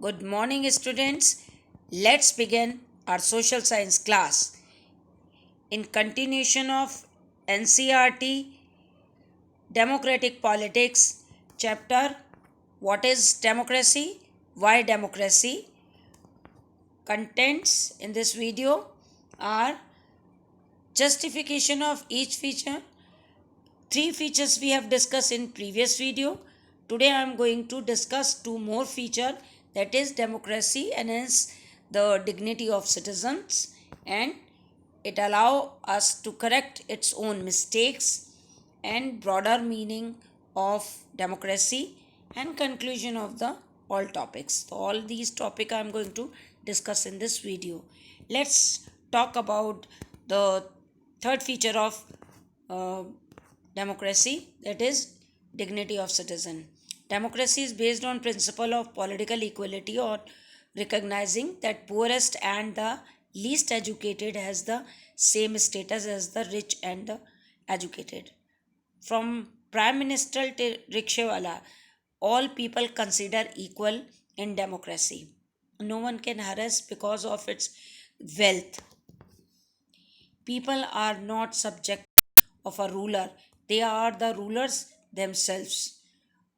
Good morning, students. Let's begin our social science class. In continuation of NCRT Democratic Politics, chapter What is Democracy? Why Democracy? Contents in this video are justification of each feature. Three features we have discussed in previous video. Today I am going to discuss two more feature, that is democracy enhance the dignity of citizens and it allow us to correct its own mistakes and broader meaning of democracy and conclusion of the all topics. So all these topic I am going to discuss in this video. Let's talk about the third feature of uh, democracy, that is dignity of citizen. Democracy is based on principle of political equality or recognizing that poorest and the least educated has the same status as the rich and the educated. From Prime Minister to Rickshawala, all people consider equal in democracy. No one can harass because of its wealth. People are not subject of a ruler, they are the rulers themselves.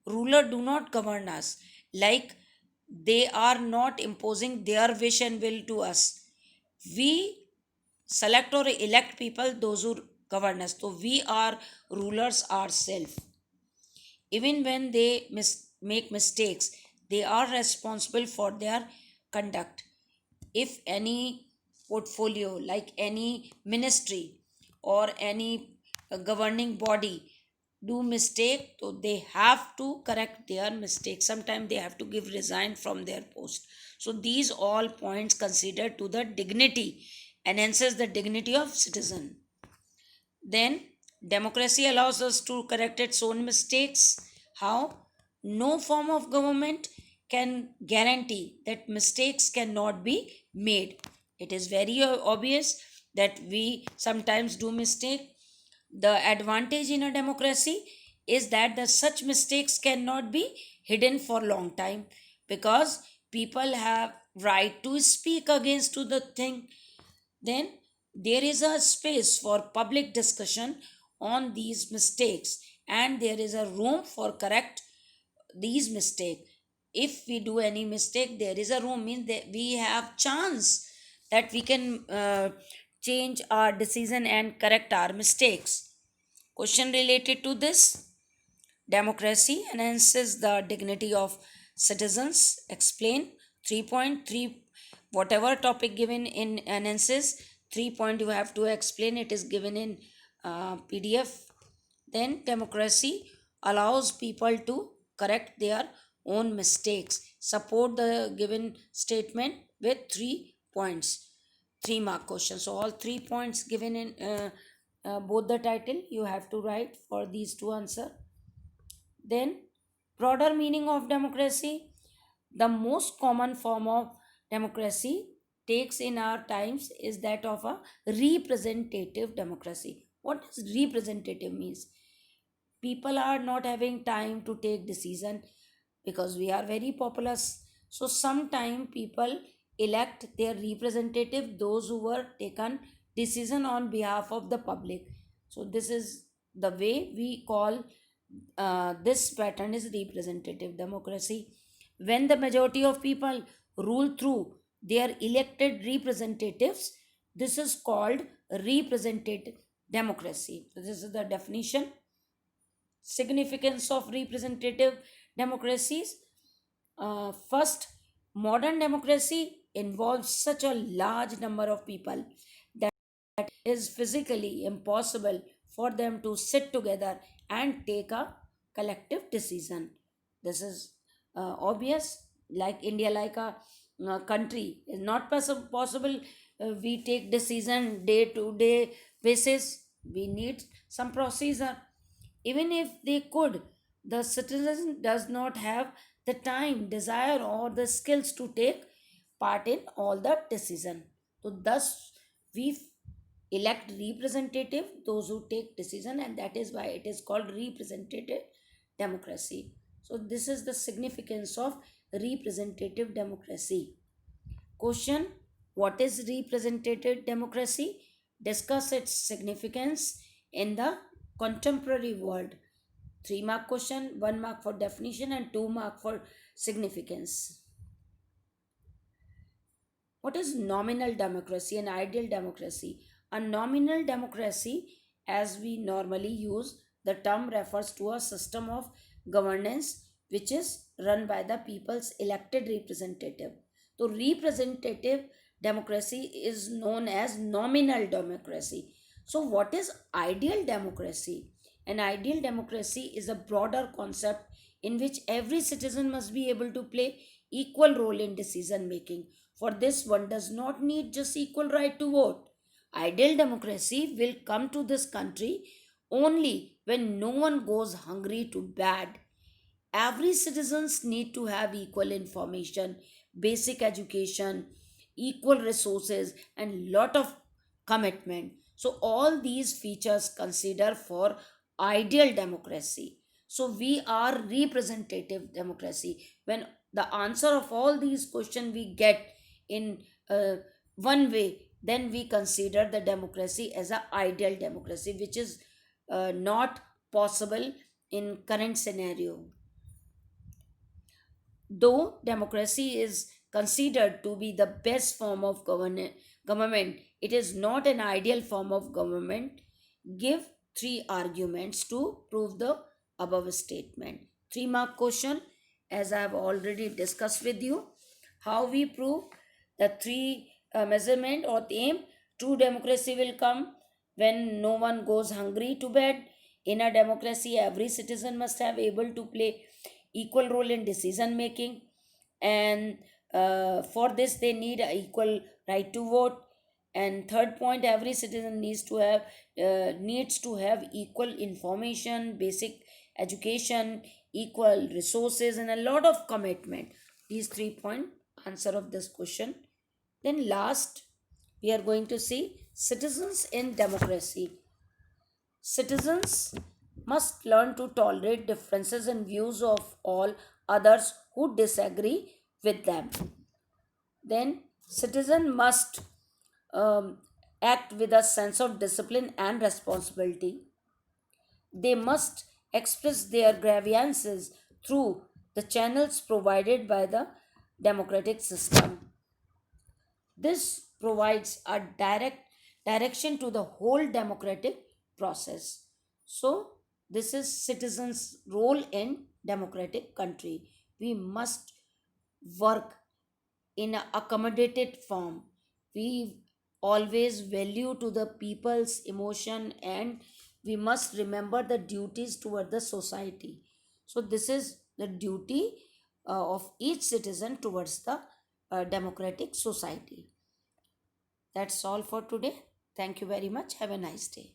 Ruler do not govern us, like they are not imposing their wish and will to us. We select or elect people, those who govern us. So we are rulers ourselves. Even when they make mistakes, they are responsible for their conduct. If any portfolio, like any ministry or any governing body, do mistake, so they have to correct their mistake. Sometimes they have to give resign from their post. So these all points considered to the dignity, enhances the dignity of citizen. Then democracy allows us to correct its own mistakes. How? No form of government can guarantee that mistakes cannot be made. It is very obvious that we sometimes do mistake. The advantage in a democracy is that the such mistakes cannot be hidden for long time, because people have right to speak against to the thing. Then there is a space for public discussion on these mistakes and there is a room for correct these mistakes. If we do any mistake, there is a room, means that we have chance that we can change our decision and correct our mistakes. Question related to this: democracy enhances the dignity of citizens. Explain 3.3. Whatever topic given in enhances, 3 point you have to explain. It is given in PDF. Then democracy allows people to correct their own mistakes. Support the given statement with 3 points. 3 mark question. So all 3 points given in both the title you have to write for these to answer. Then, broader meaning of democracy. The most common form of democracy takes in our times is that of a representative democracy. What does representative means? People are not having time to take decision because we are very populous. So sometime people elect their representative, those who were taken decision on behalf of the public. So this is the way we call this pattern is representative democracy. When the majority of people rule through their elected representatives, this is called representative democracy. So this is the definition. Significance of representative democracies. First, modern democracy involves such a large number of people that is physically impossible for them to sit together and take a collective decision. This is obvious. Like India, like a country, is not possible. We take decision day to day basis. We need some procedure. Even if they could, the citizen does not have the time, desire, or the skills to take part in all the decision. So thus we elect representative, those who take decision, and that is why it is called representative democracy. So this is the significance of representative democracy. Question: what is representative democracy? Discuss its significance in the contemporary world. 3 mark question, 1 mark for definition, and 2 mark for significance. What is nominal democracy and ideal democracy? A nominal democracy, as we normally use the term, refers to a system of governance which is run by the people's elected representative. So, representative democracy is known as nominal democracy. So, what is ideal democracy? An ideal democracy is a broader concept in which every citizen must be able to play equal role in decision making. For this, one does not need just equal right to vote. Ideal democracy will come to this country only when no one goes hungry to bed. Every citizens need to have equal information, basic education, equal resources, and lot of commitment. So all these features consider for ideal democracy. So we are representative democracy. When the answer of all these questions we get in one way, then we consider the democracy as a ideal democracy, which is not possible in current scenario. Though democracy is considered to be the best form of government, it is not an ideal form of government. Give 3 arguments to prove the above statement. 3 mark question, as I have already discussed with you. How we prove the three measurement or aim? True democracy will come when no one goes hungry to bed. In a democracy, every citizen must have able to play equal role in decision making, and for this they need a equal right to vote. And third point, every citizen needs to have equal information, basic education, equal resources, and a lot of commitment. These 3 point answer of this question. Then last, we are going to see citizens in democracy. Citizens must learn to tolerate differences in views of all others who disagree with them. Then, citizen must um, act with a sense of discipline and responsibility. They must express their grievances through the channels provided by the democratic system. This provides a direct direction to the whole democratic process. So, this is citizens' role in democratic country. We must work in a accommodated form. We always value to the people's emotion, and we must remember the duties toward the society. So this is the duty of each citizen towards the democratic society. That's all for today. Thank you very much. Have a nice day.